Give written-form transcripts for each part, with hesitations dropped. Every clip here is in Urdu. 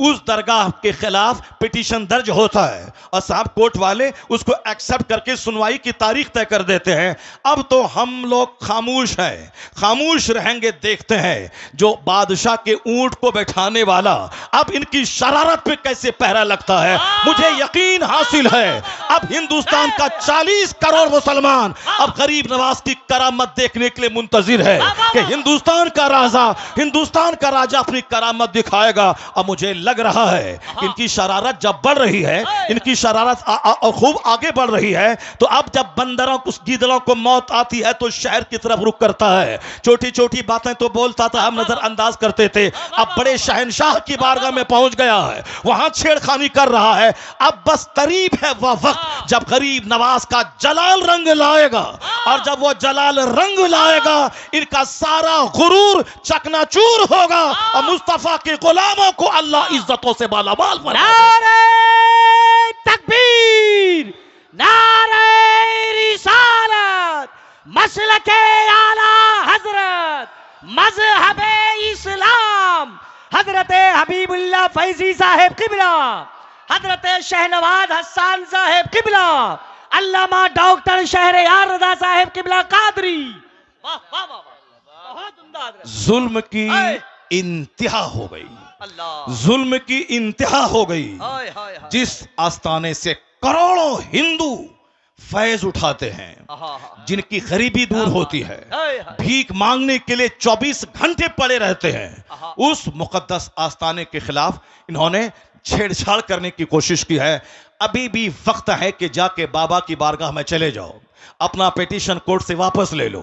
اس درگاہ کے خلاف پٹیشن درج ہوتا ہے اور صاحب کورٹ والے اس کو ایکسپٹ کر کے سنوائی کی تاریخ طے کر دیتے ہیں. اب تو ہم لوگ خاموش ہیں, خاموش رہیں گے, دیکھتے ہیں جو بادشاہ کے اونٹ کو بیٹھانے والا اب ان کی شرارت پہ کیسے پہرا لگتا ہے. مجھے یقین حاصل ہے اب ہندوستان کا 40 کروڑ مسلمان اب غریب نواز کی کرامت دیکھنے کے لیے منتظر ہے کہ ہندوستان کا راجا اپنی کرامت دکھائے گا. اب مجھے لگ رہا ہے کہ ان کی شرارت جب بڑھ رہی ہے, ان کی شرارت خوب آگے بڑھ رہی ہے, تو اب جب بندروں کو گیدڑوں کو موت آتی ہے تو شہر کی طرف رخ کرتا ہے. چھوٹی چھوٹی باتیں تو بولتا تھا, ہم نظر انداز کرتے تھے, اب بڑے شہنشاہ کی بارگاہ میں پہنچ گیا ہے, وہاں چھیڑخانی کر رہا ہے. اب بس قریب ہے وہ وقت جب غریب نواز کا جلال رنگ لائے گا, اور جب وہ جلال رنگ لائے گا ان کا سارا غرور چکنا چور ہوگا اور مصطفیٰ کے غلاموں کو اللہ عزتوں سے بالا مال فرما دے. نعرہ تکبیر, نعرہ رسالت, مسلک اعلی حضرت, مذہب اسلام, حضرت حبیب اللہ فیضی صاحب قبلہ, حضرت شہنواز حسان صاحب قبلہ, علامہ ڈاکٹر شہریار رضا صاحب قبلہ قادری. واہ واہ واہ, بہت عمدہ. ظلم کی انتہا ہو گئی, ظلم کی انتہا ہو گئی. جس آستانے سے کروڑوں ہندو فیض اٹھاتے ہیں, جن کی غریبی دور ہوتی ہے, بھیک مانگنے کے لیے 24 گھنٹے پڑے رہتے ہیں, اس مقدس آستانے کے خلاف انہوں نے چھیڑ چھاڑ کرنے کی کوشش کی ہے. ابھی بھی وقت ہے کہ جا کے بابا کی بارگاہ میں چلے جاؤ, اپنا پیٹیشن کورٹ سے واپس لے لو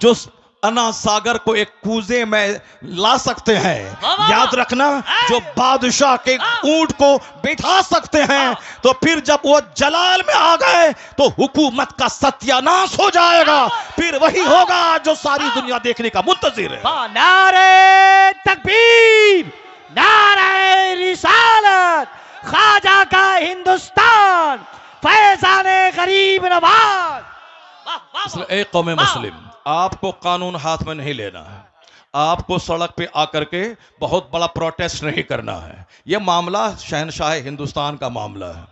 جو انا ساگر کو ایک کوزے میں لا سکتے ہیں, یاد رکھنا جو بادشاہ کے اونٹ کو بٹھا سکتے ہیں, تو پھر جب وہ جلال میں آ گئے تو حکومت کا ستیہ ناش ہو جائے گا. پھر وہی ہوگا جو ساری دنیا دیکھنے کا منتظر ہے. نعرہ تکبیر, نعرہ رسالت, خواجہ کا ہندوستان, فیضان غریب نواز. اے قوم مسلم, آپ کو قانون ہاتھ میں نہیں لینا ہے, آپ کو سڑک پہ آ کر کے بہت بڑا پروٹیسٹ نہیں کرنا ہے. یہ معاملہ شہنشاہ ہندوستان کا معاملہ ہے,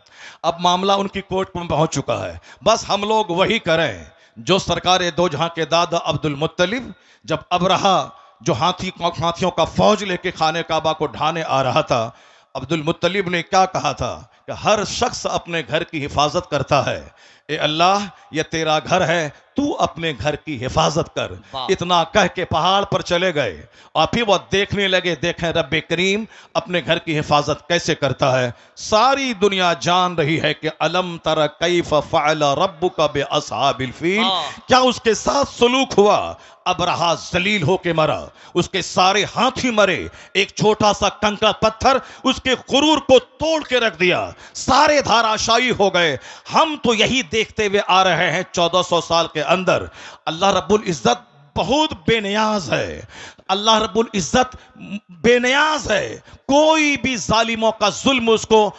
اب معاملہ ان کی کورٹ میں پہنچ چکا ہے. بس ہم لوگ وہی کریں جو سرکار دو جہاں کے دادا عبد المطلب, جب ابرہا جو ہاتھیوں کا فوج لے کے خانہ کعبہ کو ڈھانے آ رہا تھا, عبد المطلب نے کیا کہا تھا کہ ہر شخص اپنے گھر کی حفاظت کرتا ہے, اے اللہ یہ تیرا گھر ہے, تو اپنے گھر کی حفاظت کر. اتنا کہہ کے پہاڑ پر چلے گئے اور پھر وہ دیکھنے لگے, دیکھیں رب کریم اپنے گھر کی حفاظت کیسے کرتا ہے. ساری دنیا جان رہی ہے کہ الم تر کیف فعل ربک باصحاب الفیل, کیا اس کے ساتھ سلوک ہوا. ابرہا ذلیل ہو کے مرا, اس کے سارے ہاتھی مرے, ایک چھوٹا سا کنکر پتھر اس کے غرور کو توڑ کے رکھ دیا, سارے دھاراشائی ہو گئے. ہم تو یہی دیکھتے ہوئے آ رہے ہیں 1400 سال کے اندر. اللہ رب العزت بہت بے نیاز ہے, اللہ رب العزت بے نیاز ہے, کوئی بھی ظالموں کا ظلم اس کو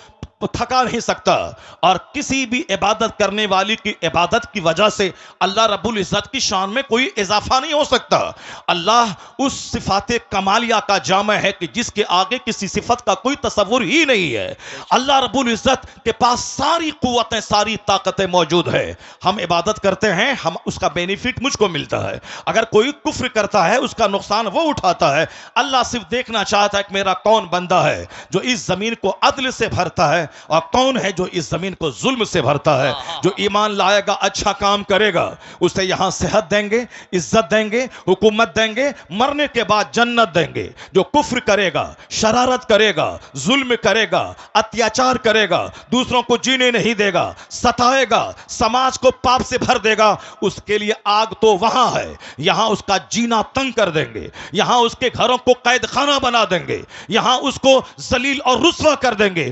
تھکا نہیں سکتا, اور کسی بھی عبادت کرنے والی کی عبادت کی وجہ سے اللہ رب العزت کی شان میں کوئی اضافہ نہیں ہو سکتا. اللہ اس صفات کمالیہ کا جامع ہے کہ جس کے آگے کسی صفت کا کوئی تصور ہی نہیں ہے. اللہ رب العزت کے پاس ساری قوتیں, ساری طاقتیں موجود ہے. ہم عبادت کرتے ہیں, ہم اس کا بینیفٹ مجھ کو ملتا ہے, اگر کوئی کفر کرتا ہے اس کا نقصان وہ اٹھاتا ہے. اللہ صرف دیکھنا چاہتا ہے کہ میرا کون بندہ ہے جو اس زمین کو عدل سے بھرتا ہے, اور کون ہے جو اس زمین کو ظلم سے بھرتا ہے. جو ایمان لائے گا, اچھا کام کرے گا, اسے یہاں صحت دیں گے, عزت دیں گے, حکومت دیں گے, مرنے کے بعد جنت دیں گے. جو کفر کرے گا, شرارت کرے گا, ظلم کرے گا, اتیاچار کرے گا, دوسروں کو جینے نہیں دے گا, ستائے گا, سماج کو پاپ سے بھر دے گا, اس کے لیے آگ تو وہاں ہے, یہاں اس کا جینا تنگ کر دیں گے, یہاں اس کے گھروں کو قید خانہ بنا دیں گے, یہاں اس کو ذلیل اور رسوا کر دیں گے.